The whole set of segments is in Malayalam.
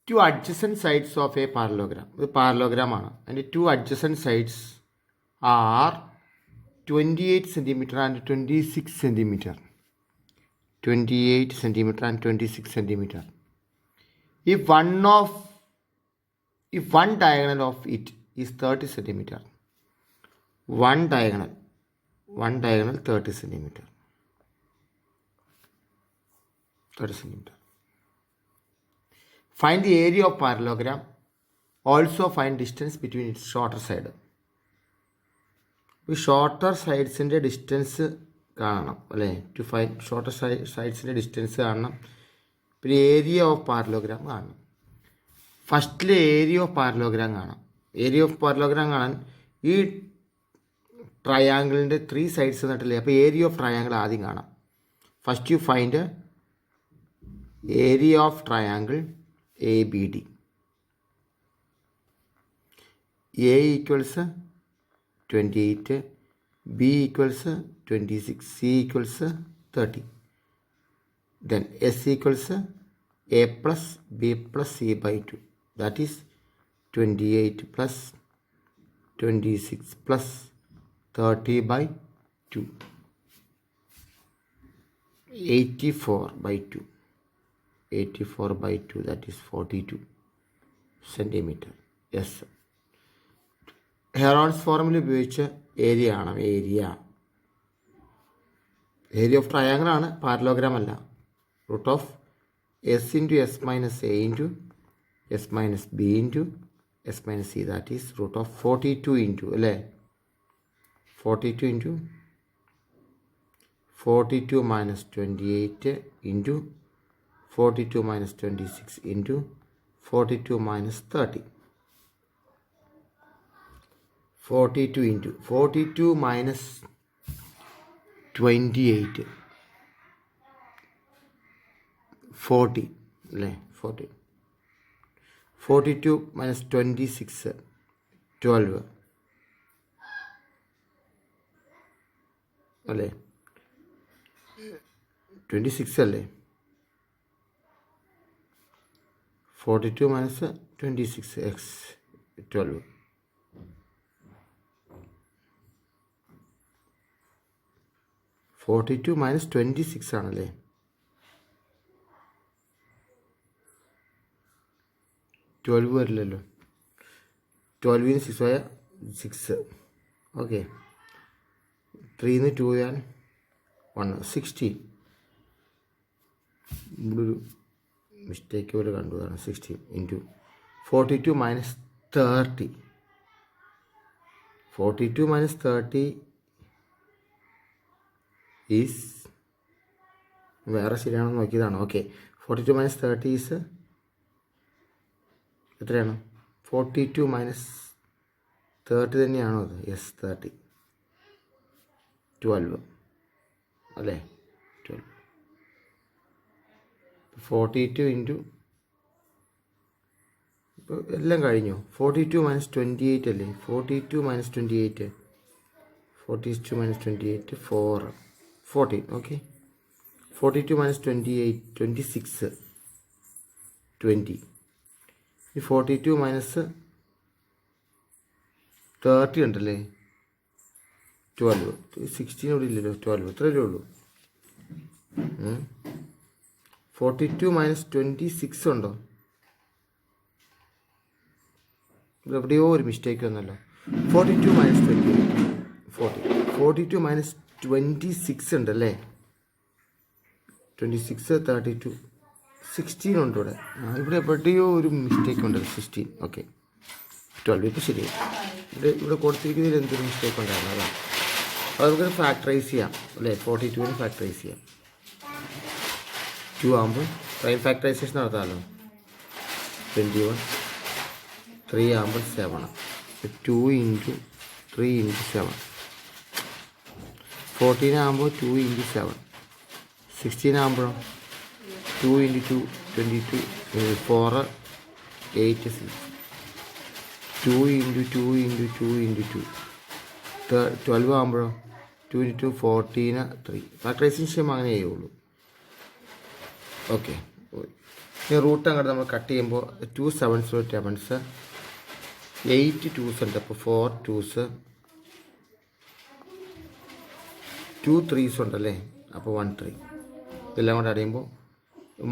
two adjacent sides of a parallelogram. ഇത് പാരലോഗ്രാമാണ്. അതിൻ്റെ two adjacent sides are 28 centimeter and 26 centimeter. 28 centimeter and 26 centimeter. If one diagonal of it is 30 centimeter, one diagonal 30 centimeter. 30 centimeter. Find the area of parallelogram. Also find distance between its shorter side. ഈ ഷോർട്ടർ സൈഡ്സിൻ്റെ ഡിസ്റ്റൻസ് കാണണം അല്ലേ? ടു ഫൈൻഡ് ഷോർട്ടർ സൈഡ്സിൻ്റെ ഡിസ്റ്റൻസ് കാണണം. പിന്നെ ഏരിയ ഓഫ് പാരലോഗ്രാം കാണണം. ഫസ്റ്റിൽ ഏരിയ ഓഫ് പാരലോഗ്രാം കാണാം. ഏരിയ ഓഫ് പാരലോഗ്രാം കാണാൻ ഈ ട്രയാങ്കിളിൻ്റെ 3 സൈഡ്സ് എന്നിട്ടില്ലേ? അപ്പോൾ ഏരിയ ഓഫ് ട്രയാങ്കിൾ ആദ്യം കാണാം. First you find area of triangle ABD. A equals 28, B equals 26, C equals 30. Then S equals A plus B plus C by 2. That is 28 plus 26 plus 30 by 2. 84 by 2. 84 by 2, that is 42 centimeter. Yes. Heron's formula ഉപയോഗിച്ച് ഏരിയ ആണ്. ഏരിയ ഓഫ് ട്രയാങ്കിൾ ആണ്, പാരലോഗ്രാം അല്ല. Root of S into S minus A into S minus B into S minus C, that is root of 42 into അല്ലേ? 42 into 42 minus 28 into 42 minus 26 into 42 minus 30. 42 into 42 minus 28, 40 അല്ലേ? 40. 42 minus 26, 12 അല്ലേ? 26 അല്ലേ? 42 minus 26 x 12. 42 മൈനസ് 26 ആണല്ലേ? 12 വരില്ലല്ലോ. 12 6 ആയ 6. ഓക്കെ. 3 2 ഞാൻ 1 16. ഇവിടെ ഒരു മിസ്റ്റേക്ക് പോലെ കണ്ടതാണ്. 16 ഇൻറ്റു 42 മൈനസ് 30. 42 മൈനസ് 30 ഈസ് വേറെ ശരിയാണെന്ന് നോക്കിയതാണ്. ഓക്കെ. 42 മൈനസ് 30 ഈസ് എത്രയാണ്? 42 മൈനസ് 30 തന്നെയാണോ അത്? യെസ്, 30. 12 അല്ലേ? 12. 42 ഇൻറ്റു ഇപ്പോൾ എല്ലാം കഴിഞ്ഞു. 42 മൈനസ് 28 അല്ലേ? 42 മൈനസ് 28, 42 മൈനസ് 28 4, 14. ഓക്കെ. 42 മൈനസ് 28 26, 20. ഈ 42 മൈനസ് 30 ഉണ്ടല്ലേ? 12. 16 ഇവിടെ ഇല്ലല്ലോ. 12 ഇത്രയല്ലേ ഉള്ളൂ. 42 മൈനസ് 26 ഉണ്ടോ? എവിടെയോ ഒരു മിസ്റ്റേക്ക് വന്നല്ലോ. 42 മൈനസ് 28 40. 42 മൈനസ് 26 ഉണ്ടല്ലേ? 26 32 16 ഉണ്ട് ഇവിടെ. ഇവിടെ എവിടെയോ ഒരു മിസ്റ്റേക്ക് ഉണ്ട്. 16. ഓക്കെ. 12 ഇപ്പോൾ ശരിയായി. ഇവിടെ കൊടുത്തിരിക്കുന്നതിൽ എന്തൊരു മിസ്റ്റേക്ക് ഉണ്ടായിരുന്നു. അതാണ്. അത് നമുക്ക് ഫാക്ടറൈസ് ചെയ്യാം അല്ലേ? 42 ഫാക്ടറൈസ് ചെയ്യാം. 2 ആകുമ്പോൾ പ്രൈം ഫാക്ടറൈസേഷൻ നടത്താമല്ലോ. 21. 3 ആകുമ്പോൾ 7. 2 ഇൻറ്റു 3 ഇൻറ്റു 7. 14 ആകുമ്പോൾ 2 into 7. 16 ആകുമ്പോഴോ 2 into 2 22 4 8 6. 2 into 2 into 2 into 2 12 ആകുമ്പോഴോ 2 into 14 3. Factorisation അങ്ങനെ ചെയ്യുള്ളൂ. ഓക്കെ. ഈ റൂട്ട് അങ്ങോട്ട് നമ്മൾ കട്ട് ചെയ്യുമ്പോൾ 2 7s 10s 8 2s ഉണ്ട്. അപ്പോൾ 4 2s 2 3s ഉണ്ടല്ലേ. അപ്പോൾ 1 3 ഇതെല്ലാം കൂടെ അടയുമ്പോൾ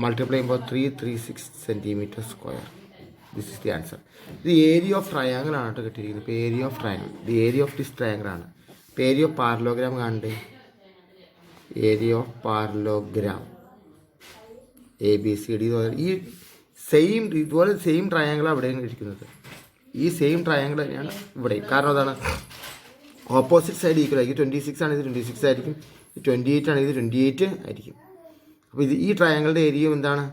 മൾട്ടിപ്ലൈ ചെയ്യുമ്പോൾ 3 3 6 centimetre square. This is the answer. ഇത് ഏരിയ ഓഫ് ട്രയാങ്കിൾ ആണ് കേട്ടോ കിട്ടിയിരിക്കുന്നത്. ഇപ്പോൾ area of triangle, the area of this triangle ആണ്. ഇപ്പോൾ ഏരിയ ഓഫ് പാരലോഗ്രാം കാണണ്ടേ, ഏരിയ ഓഫ് പാരലോഗ്രാം ABCD. ഈ സെയിം ഇതുപോലെ സെയിം ട്രയാങ്കിളാണ് ഇവിടെയും ഇരിക്കുന്നത്. ഈ സെയിം ട്രയാങ്കിൾ തന്നെയാണ് ഇവിടെയും. കാരണം അതാണ് ഓപ്പോസിറ്റ് സൈഡ് ഈക്വൽ ആയിരിക്കും. 26 ആണ്, ഇത് 26 ആയിരിക്കും. 28 ആണ്, ഇത് 28 ആയിരിക്കും. അപ്പോൾ ഇത് ഈ ട്രയാങ്കിളുടെ ഏരിയയും എന്താണ്,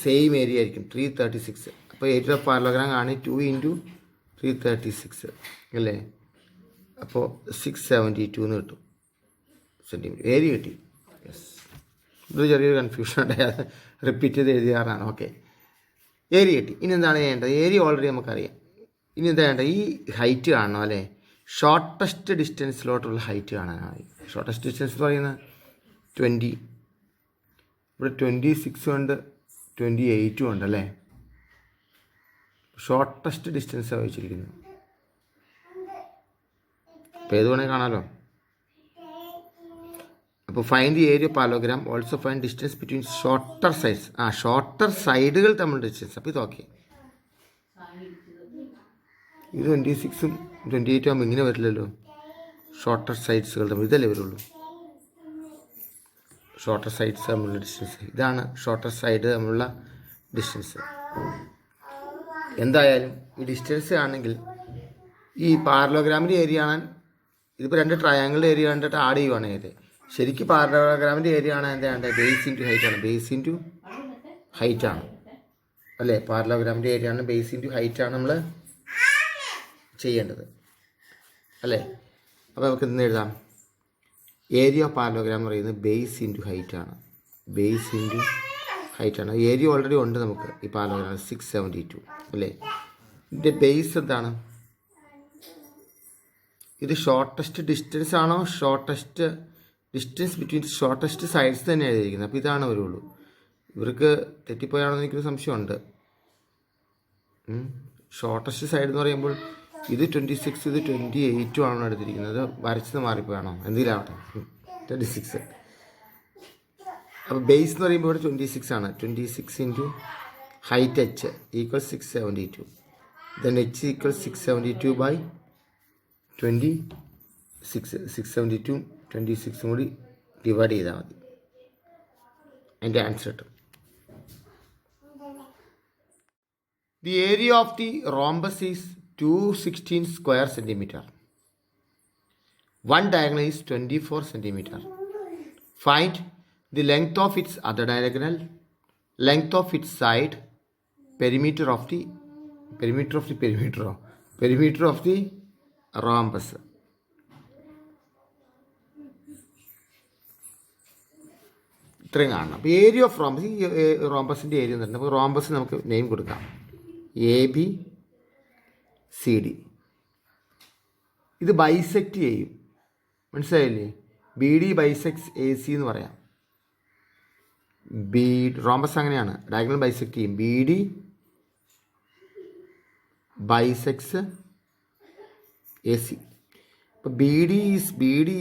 സെയിം ഏരിയ ആയിരിക്കും, 336. അപ്പോൾ ഏരിയ ഓഫ് പാരലോഗ്രാം കാണി 2 × 336 അല്ലേ. അപ്പോൾ 672 എന്ന് കിട്ടും സെൻറ്റിമീറ്റർ ഏരിയ കിട്ടി. യെസ്, ഇത് ചെറിയൊരു കൺഫ്യൂഷൻ ഉണ്ടായത്, റിപ്പീറ്റ് ചെയ്ത് എഴുതിയാറാണ്. ഓക്കെ, ഏരിയ കിട്ടി. ഇനി എന്താണ് ചെയ്യേണ്ടത്? ഏരിയ ഓൾറെഡി നമുക്കറിയാം. ഇനി എന്താ വേണ്ടത്? ഈ ഹൈറ്റ് കാണണം അല്ലേ. ഷോർട്ടസ്റ്റ് ഡിസ്റ്റൻസിലോട്ടുള്ള ഹൈറ്റ് കാണാനായി. ഷോർട്ടസ്റ്റ് ഡിസ്റ്റൻസ് എന്ന് പറയുന്നത് 20. ഇവിടെ 26 ഉണ്ട്, 28 ഉണ്ടല്ലേ. ഷോർട്ടസ്റ്റ് ഡിസ്റ്റൻസാണ് വെച്ചിരിക്കുന്നത്. അപ്പോൾ ഏത് വേണമെങ്കിൽ കാണാമല്ലോ. അപ്പോൾ find the area of parallelogram, also find distance between shorter sides. Shorter സൈഡുകൾ തമ്മിലുള്ള ഡിസ്റ്റൻസ്. അപ്പോൾ ഇത് ഓക്കെ. ഇത് 26ഉം 28 ആകുമ്പോൾ ഇങ്ങനെ വരില്ലല്ലോ. ഷോർട്ടർ സൈഡ്സുകൾ തമ്മിൽ ഇതല്ലേ വരുള്ളൂ. ഷോർട്ടർ സൈഡ്സ് തമ്മിലുള്ള ഡിസ്റ്റൻസ് ഇതാണ്. ഷോർട്ടർ സൈഡ് തമ്മിലുള്ള ഡിസ്റ്റൻസ്. എന്തായാലും ഈ ഡിസ്റ്റൻസ് ആണെങ്കിൽ ഈ പാരലോഗ്രാമിൻ്റെ ഏരിയ കാണാൻ ഇതിപ്പോൾ 2 ട്രയാങ്കിളിൻ്റെ ഏരിയ കണ്ടിട്ട് ആഡ് ചെയ്യുവാണ് ഏത്. ശരിക്കും പാരലോഗ്രാമിൻ്റെ ഏരിയ ആണ് എന്താണ്, ബേസ് ഇൻറ്റു ഹൈറ്റ് ആണ്. ബേസ് ഇൻറ്റു ഹൈറ്റ് ആണ് അല്ലേ. പാരലോഗ്രാമിൻ്റെ ഏരിയ ആണ്, ബേസ് ഇൻറ്റു ഹൈറ്റ് ആണ് നമ്മൾ ചെയ്യേണ്ടത് അല്ലേ. അപ്പോൾ നമുക്ക് ഇന്ന് എഴുതാം. ഏരിയ ഓഫ് പാരലോഗ്രാം എന്ന് പറയുന്നത് ബേസ് ഇൻറ്റു ഹൈറ്റ് ആണ്. ബേസ് ഇൻറ്റു ഹൈറ്റ് ആണ്. ഏരിയ ഓൾറെഡി ഉണ്ട് നമുക്ക് ഈ പാരലോഗ്രാം 672 അല്ലേ. ഇതിൻ്റെ ബേസ് എന്താണ്? ഇത് ഷോർട്ടസ്റ്റ് ഡിസ്റ്റൻസ് ആണോ, shortest distance between shortest sides തന്നെ എഴുതിയിരിക്കുന്നത്. അപ്പോൾ ഇതാണ് വരുള്ളൂ. ഇവർക്ക് തെറ്റിപ്പോയാണോ എന്ന് എനിക്കൊരു സംശയമുണ്ട്. ഷോർട്ടസ്റ്റ് സൈഡ് എന്ന് പറയുമ്പോൾ ഇത് 26, ഇത് 28 ആണോ എടുത്തിരിക്കുന്നത്. വരച്ചത് മാറിപ്പോയാണോ, എന്തെങ്കിലാവട്ടെ. 26. അപ്പോൾ ബേസ് എന്ന് പറയുമ്പോൾ ഇവിടെ 26 ആണ്. 26 into height h equal 672. Then h equal 672/26. 672 26 കൂടി ഡിവൈഡ് ചെയ്താൽ മതി. എൻ്റെ ആൻസർ കിട്ടും. The area of the rhombus is 216 square centimeter. One diagonal is 24 centimeter. Find the length of its other diagonal, length of its side, perimeter of the rhombus. ഇത്രയും കാണണം. അപ്പോൾ ഏരിയ ഓഫ് റോംബസ്, ഈ റോംബസിൻ്റെ ഏരിയ എന്ന് പറഞ്ഞാൽ റോംബസ് നമുക്ക് നെയിം കൊടുക്കാം ABCD. ഇത് ബൈസെക്റ്റ് ചെയ്യും, മനസ്സിലായില്ലേ. BD ബൈസെക്ട്സ് AC എന്ന് പറയാം. റോംബസ് അങ്ങനെയാണ്, ഡയഗണൽ ബൈസെക്റ്റ് ചെയ്യും. BD bisects AC. അപ്പോൾ BD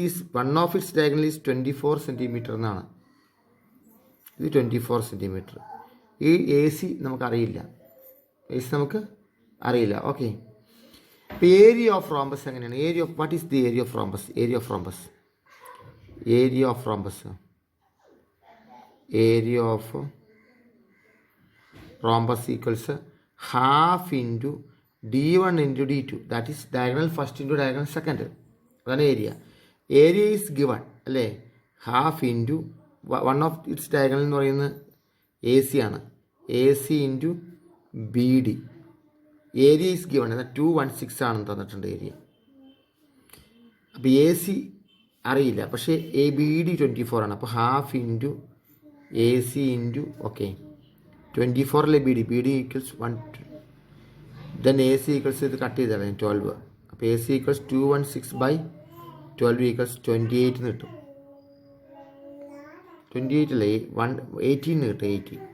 is one of its diagonal is 24 centimetre എന്നാണ്. ഇത് 24 സെൻറ്റിമീറ്റർ. ഈ AC നമുക്കറിയില്ല, നമുക്ക് അറിയില്ല. ഓക്കെ, ഇപ്പോൾ ഏരിയ ഓഫ് റോംബസ് എങ്ങനെയാണ്? Area of what is the area of rhombus? Area of rhombus equals half into D1 into D2. That is diagonal first into diagonal second. അതാണ് ഏരിയ. ഏരിയ ഈസ് ഗിവൺ അല്ലേ. Half into one of its diagonal എന്ന് പറയുന്നത് AC ആണ്. AC into BD. Area is given, എന്നാൽ 216 ആണെന്ന് തന്നിട്ടുണ്ട് ഏരിയ. അപ്പോൾ AC അറിയില്ല, പക്ഷേ BD 24 ആണ്. അപ്പോൾ half into AC into 24 BD equals 1. Then AC equals ഇത് കട്ട് ചെയ്താണ് 12. അപ്പോൾ AC ഈക്വൽസ് 216/12 ഈക്വൽസ് 28 എന്ന് കിട്ടും. 28 അല്ലേ, 18 കിട്ടും.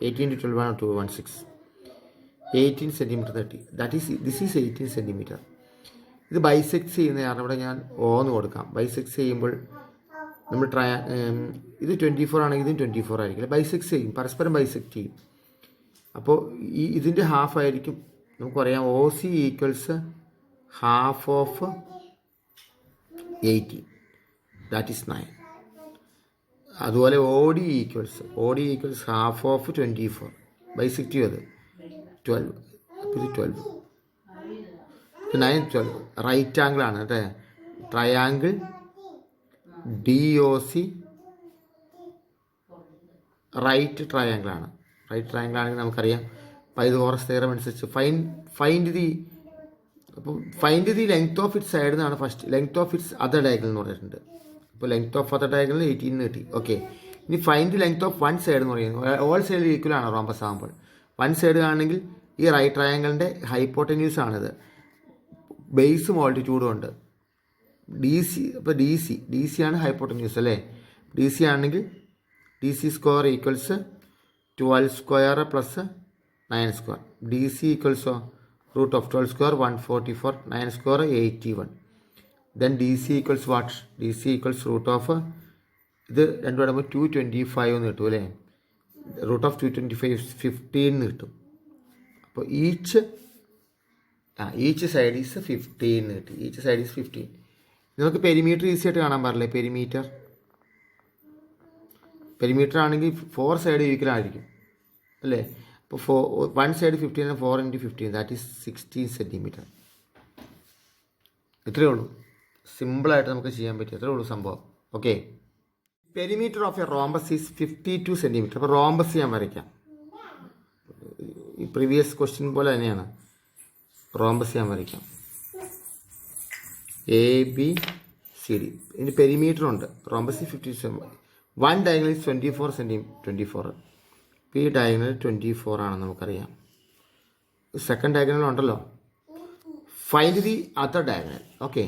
18 into 12 ആണ് 216. 18 സെൻറ്റിമീറ്റർ 30. This is 18 centimetre. ഇത് ബൈസെക്ട് ചെയ്യുന്ന കാരണം ഇവിടെ ഞാൻ ഓന്ന് കൊടുക്കാം. ബൈസെക്ട് ചെയ്യുമ്പോൾ നമ്മൾ ഇത് 24 ആണെങ്കിൽ ഇതും 24 ആയിരിക്കില്ല. ബൈസെക്ട് ചെയ്യും, പരസ്പരം ബൈസെക്ട് ചെയ്യും. അപ്പോൾ ഇതിൻ്റെ ഹാഫ് ആയിരിക്കും. നമുക്കറിയാം OC equals half of 18, that is 9. അതുപോലെ OD equals half of 24. Bisect ചെയ്യും, അത് 12. അപ്പോൾ ഇത് 12, 9, 12. റൈറ്റ് ആംഗിൾ ആണ് കേട്ടോ. ട്രയാങ്കിൾ DOC റൈറ്റ് ട്രയാങ്കിൾ ആണ്. റൈറ്റ് ട്രയാങ്കിൾ ആണെങ്കിൽ നമുക്കറിയാം പൈതഗോറസ് തിയറം അനുസരിച്ച് find the length of its side എന്നാണ് first. Length of its other diagonal എന്ന് പറഞ്ഞിട്ടുണ്ട്. അപ്പോൾ ലെങ്ത് ഓഫ് അതർ ഡയഗണൽ 18 കിട്ടി. ഓക്കെ, ഇനി find the length of one side എന്ന് പറയുന്നത് ഓൾ സൈഡ് ഈക്വൽ ആണ് റോംബസ് ആകുമ്പോൾ. വൺ സൈഡ് ആണെങ്കിൽ ഈ റൈറ്റ് ട്രയാങ്കിളിൻ്റെ ഹൈപ്പോട്ടന്യൂസ് ആണിത്, ബേസും ഓൾട്ടിറ്റ്യൂഡും ഉണ്ട്. DC, അപ്പോൾ ഡി സി ആണ് ഹൈപ്പോട്ടന്യൂസ് അല്ലേ. DC ആണെങ്കിൽ DC square equals 12 square plus 9 square. DC ഈക്വൽസോ root of 12 square 144, 9 square 81. Then DC equals what? DC equals root of ഇത് രണ്ടും ഇടുമ്പോൾ 225 എന്ന് കിട്ടും അല്ലേ. റൂട്ട് ഓഫ് 225 15 എന്ന് കിട്ടും. അപ്പോൾ ഈച്ച് സൈഡ് ഈസ് 15 എന്ന് കിട്ടി. Each side is 15. നമുക്ക് പെരിമീറ്റർ ഈസി ആയിട്ട് കാണാൻ പാടില്ലേ. പെരിമീറ്റർ ആണെങ്കിൽ 4 സൈഡ് ഈക്വൽ ആയിരിക്കും അല്ലേ. അപ്പോൾ 1 side 15 4 into 15, that is 16 centimetre. ഇത്രയേ ഉള്ളൂ. സിമ്പിളായിട്ട് നമുക്ക് ചെയ്യാൻ പറ്റും. ഇത്രയേ ഉള്ളൂ സംഭവം. Okay, perimeter of a rhombus is 52 centimetre. അപ്പോൾ റോംബസ് ഞാൻ വരയ്ക്കാം. ഈ പ്രീവിയസ് ക്വസ്റ്റ്യൻ പോലെ തന്നെയാണ്. റോംബസ് ഞാൻ വരയ്ക്കാം. ABCD. ഇതിന് പെരിമീറ്റർ ഉണ്ട്. റോംബസ് 52. 1 diagonal 24 centimetre. 24. ഈ ഡയഗണൽ 24 ആണെന്ന് നമുക്കറിയാം. സെക്കൻഡ് ഡയഗണൽ ഉണ്ടല്ലോ. Find the other diagonal. Okay,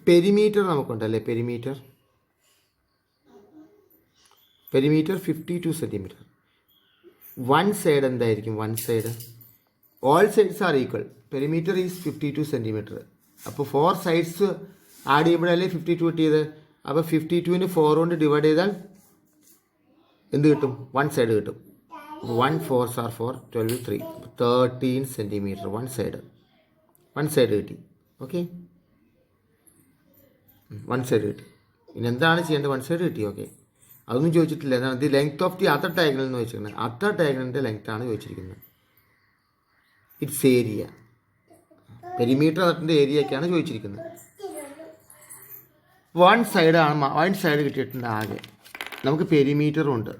perimeter നമുക്കുണ്ടല്ലേ. Perimeter 52 centimetre. വൺ സൈഡ് എന്തായിരിക്കും? One side all sides are equal. Perimeter is 52 centimetre. അപ്പോൾ 4 സൈഡ്സ് ആഡ് ചെയ്യുമ്പോഴല്ലേ 52 കിട്ടിയത്. അപ്പോൾ 52ന് 4 കൊണ്ട് ഡിവൈഡ് ചെയ്താൽ എന്ത് കിട്ടും? 1 സൈഡ് കിട്ടും. 1 4s are 4, 12 3, 13 centimetre. One side കിട്ടി. ഓക്കെ, വൺ സൈഡ് കിട്ടി. ഇനി എന്താണ് ചെയ്യേണ്ടത്? വൺ സൈഡ് കിട്ടി. ഓക്കെ, അതൊന്നും ചോദിച്ചിട്ടില്ല. എന്താണ് the length of the other diagonal എന്ന് ചോദിച്ചിരിക്കുന്നത്. അതർ ഡയഗണലിൻ്റെ ലെങ്ത് ആണ് ചോദിച്ചിരിക്കുന്നത്. It's area. പെരിമീറ്റർ അതിൻ്റെ ഏരിയയൊക്കെയാണ് ചോദിച്ചിരിക്കുന്നത്. വൺ സൈഡ് കിട്ടിയിട്ടുണ്ട് ആകെ. നമുക്ക് പെരിമീറ്ററും ഉണ്ട്,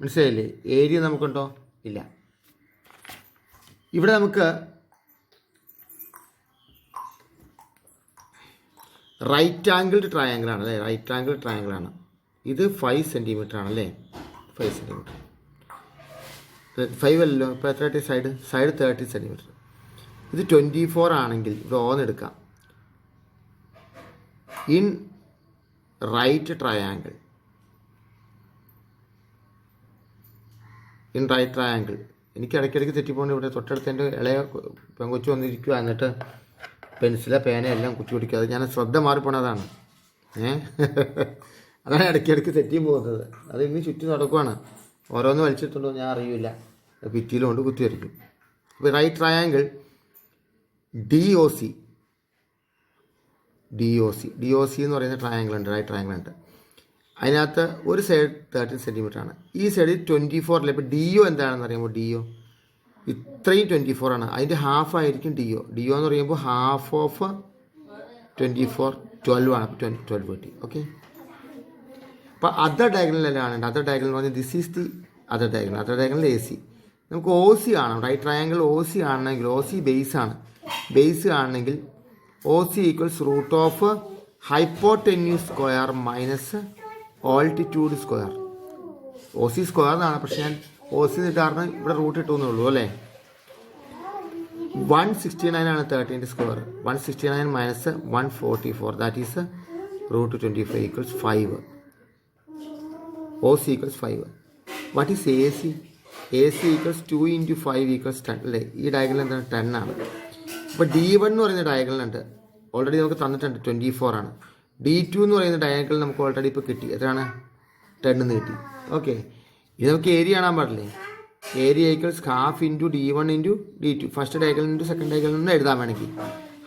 മനസ്സിലായില്ലേ. ഏരിയ നമുക്കുണ്ടോ? ഇല്ല. ഇവിടെ നമുക്ക് റൈറ്റ് ആംഗിൾഡ് ട്രയാങ്കിൾ ആണ് അല്ലേ. റൈറ്റ് ആംഗിൾ ട്രയാങ്കിൾ ആണ്. ഇത് 5 സെൻറ്റിമീറ്റർ ആണല്ലേ. 5 സെൻറ്റിമീറ്റർ. 5 അല്ലല്ലോ. ഇപ്പോൾ എത്ര സൈഡ് 30 സെൻറ്റിമീറ്റർ. ഇത് 24 ആണെങ്കിൽ ഇവിടെ ഓന്നെടുക്കാം. ഇൻ റൈറ്റ് ട്രയാങ്കിൾ എനിക്ക് ഇടയ്ക്കിടയ്ക്ക് തെറ്റിപ്പോണ്ട്. ഇവിടെ തൊട്ടടുത്ത് എൻ്റെ ഇളയ പെങ്കൊച്ചു വന്നിരിക്കുക. എന്നിട്ട് പെൻസില പേന എല്ലാം കുത്തി പിടിക്കുക. അത് ഞാൻ ശ്രദ്ധ മാറിപ്പോണതാണ്. അതാണ് ഇടയ്ക്കിടയ്ക്ക് തെറ്റിയും പോകുന്നത്. അത് ഇന്ന് ചുറ്റി നടക്കുവാണ്. ഓരോന്ന് വലിച്ചിട്ടുണ്ടോ ഞാൻ അറിയില്ല. ഭിത്തിയിലും കൊണ്ട് കുത്തി വരയ്ക്കും. അപ്പോൾ റൈറ്റ് ട്രയാങ്കിൾ DOC എന്ന് പറയുന്ന ട്രയാങ്കിൾ ഉണ്ട്. റൈറ്റ് ട്രയാങ്കിൾ ഉണ്ട്. അതിനകത്ത് ഒരു സൈഡ് 13 സെൻറ്റിമീറ്റർ ആണ്. ഈ സൈഡ് 24 അല്ലേ. ഇപ്പോൾ DO എന്താണെന്ന് അറിയുമ്പോൾ DO ഇത്രയും 24 ആണ്. അതിൻ്റെ ഹാഫ് ആയിരിക്കും DO എന്ന് പറയുമ്പോൾ ഹാഫ് ഓഫ് 24 12 ആണ്. അപ്പോൾ 12 കിട്ടി. ഓക്കെ, അപ്പോൾ അതർ ഡയഗണലാണ്. അതർ ഡയഗണൽ എന്ന് പറഞ്ഞാൽ this is the other diagonal AC. നമുക്ക് OC കാണണം. റൈറ്റ് ട്രയാങ്കിൾ OC ആണെങ്കിൽ OC ബേസ് ആണെങ്കിൽ OC equals root of hypotenuse square minus altitude square. OC square എന്നാണ്, പക്ഷെ ഞാൻ OC കാരണം ഇവിടെ റൂട്ട് ഇട്ടുന്നേ ഉള്ളൂ അല്ലേ. 169 ആണ് 13 square. 169 minus 144, that is root 25 equals 5. OC equals 5. What is A C? A C equals 2 × 5 equals 10 അല്ലേ? ഈ ഡയഗണൽ എന്താണ്? 10 ആണ്. അപ്പോൾ D1 എന്ന് പറയുന്ന ഡയഗണൽ ഉണ്ട്, ഓൾറെഡി നമുക്ക് തന്നിട്ടുണ്ട് 24 ആണ്. D2 എന്ന് പറയുന്ന ഡയഗണൽ നമുക്ക് ഓൾറെഡി ഇപ്പോൾ കിട്ടി, എത്രയാണ്? 10 എന്ന് കിട്ടി. ഓക്കെ, ഇത് നമുക്ക് ഏരിയ കാണാൻ പാടില്ലേ? Area equals half into D1 into D2, first diagonal into second diagonal എന്ന് എഴുതാൻ വേണമെങ്കിൽ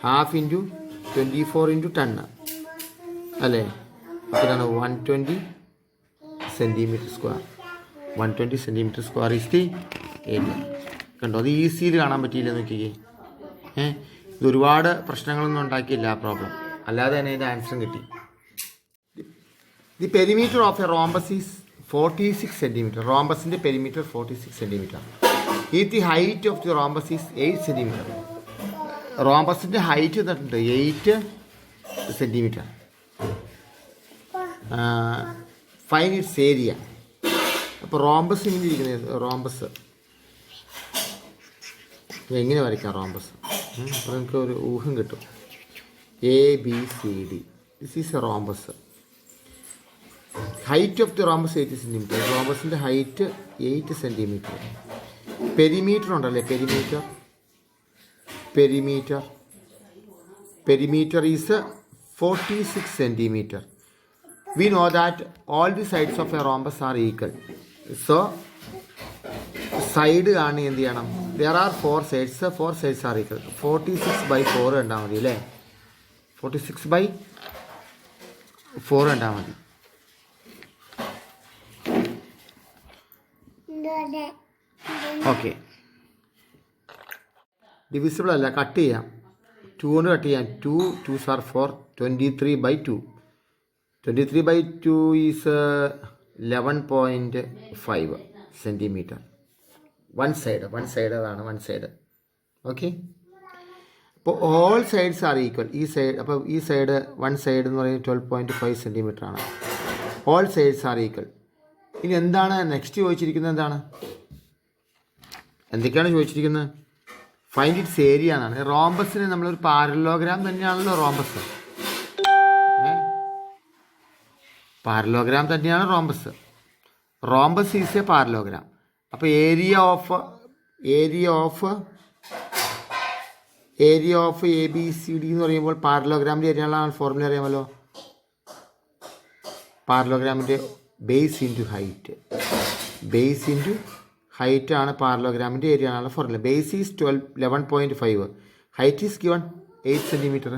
ഹാഫ് ഇൻറ്റു 24 ഇൻറ്റു 10 അല്ലേ? അപ്പോൾ ഇതാണ് 120 centimetre square. 120 centimetre square is the area. കണ്ടോ, അത് ഈസിയിൽ കാണാൻ പറ്റിയില്ല നോക്കിക്കേ. ഇത് ഒരുപാട് പ്രശ്നങ്ങളൊന്നും ഉണ്ടാക്കിയില്ല ആ പ്രോബ്ലം, അല്ലാതെ തന്നെ അതിൻ്റെ ആൻസറും കിട്ടി. The perimeter of a rhombus is 46 centimetre. റോംബസിൻ്റെ perimeter 46 centimetre. If the height of the rhombus is 8 centimetre. റോംബസിൻ്റെ ഹൈറ്റ് തന്നിട്ടുണ്ട് 8 സെൻറ്റിമീറ്റർ. Find its area. അപ്പോൾ റോംബസ് ഇങ്ങനെ ഇരിക്കുന്നത്, റോംബസ് എങ്ങനെ വരയ്ക്കാം റോംബസ്? അപ്പോൾ നമുക്ക് ഒരു ഊഹം കിട്ടും. ABCD, this is a rhombus. Height of the rhombus 8 centimetre. റോംബസിൻ്റെ ഹൈറ്റ് 8 സെൻറ്റിമീറ്റർ. പെരിമീറ്റർ ഉണ്ടല്ലേ, perimeter is 46 centimetre. We know that all the sides of a rhombus are equal. So, side കാണി എന്ത് ചെയ്യണം? There are 4 sides. 4 sides are equal. 46/4 ഉണ്ടാൽ മതി അല്ലേ? 46/4 ഉണ്ടാൽ മതി. ഓക്കെ, ഡിവിസിബിൾ അല്ല, കട്ട് ചെയ്യാം. 2 കൊണ്ട് കട്ട് ചെയ്യാം. 2 2s are 4. 23/2. 23/2 is 11.5 centimetre. One side അതാണ് വൺ സൈഡ്. ഓക്കെ, അപ്പോൾ ഓൾ സൈഡ്സ് ആർ ഈക്വൽ. ഈ സൈഡ്, അപ്പോൾ ഈ സൈഡ് വൺ സൈഡ് എന്ന് പറയുന്നത് 12.5 സെൻറ്റിമീറ്റർ ആണ്. All sides are equal. ഇനി എന്താണ് നെക്സ്റ്റ് ചോദിച്ചിരിക്കുന്നത്? എന്തൊക്കെയാണ് ചോദിച്ചിരിക്കുന്നത്? ഫൈൻഡ് ഇറ്റ്സ് ഏരിയ എന്നാണ്. റോംബസിന് നമ്മളൊരു പാരലോഗ്രാം തന്നെയാണല്ലോ റോംബസ്. പാരലോഗ്രാം തന്നെയാണ് rhombus. Rhombus is A parallelogram. അപ്പോൾ ഏരിയ ഓഫ് ABCD എന്ന് പറയുമ്പോൾ പാരലോഗ്രാമിൻ്റെ ഏരിയകളാണ് ഫോർമുല അറിയാമല്ലോ. പാരലോഗ്രാമിൻ്റെ ബേസ് ഇൻറ്റു ഹൈറ്റ് ആണ് പാരലോഗ്രാമിൻ്റെ ഏരിയ ആണല്ലോ formula. Base is 11.5, height is given 8 centimetre.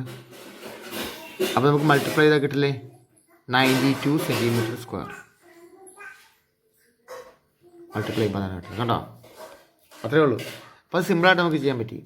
അപ്പോൾ നമുക്ക് മൾട്ടിപ്ലൈ ചെയ്താൽ കിട്ടില്ലേ? 92 സെൻറ്റിമീറ്റർ സ്ക്വയർ. മൾട്ടിപ്ലൈ ചെയ്യാൻ കണ്ടോ? അത്രയേ ഉള്ളൂ. അപ്പോൾ സിമ്പിളായിട്ട് നമുക്ക് ചെയ്യാൻ പറ്റി.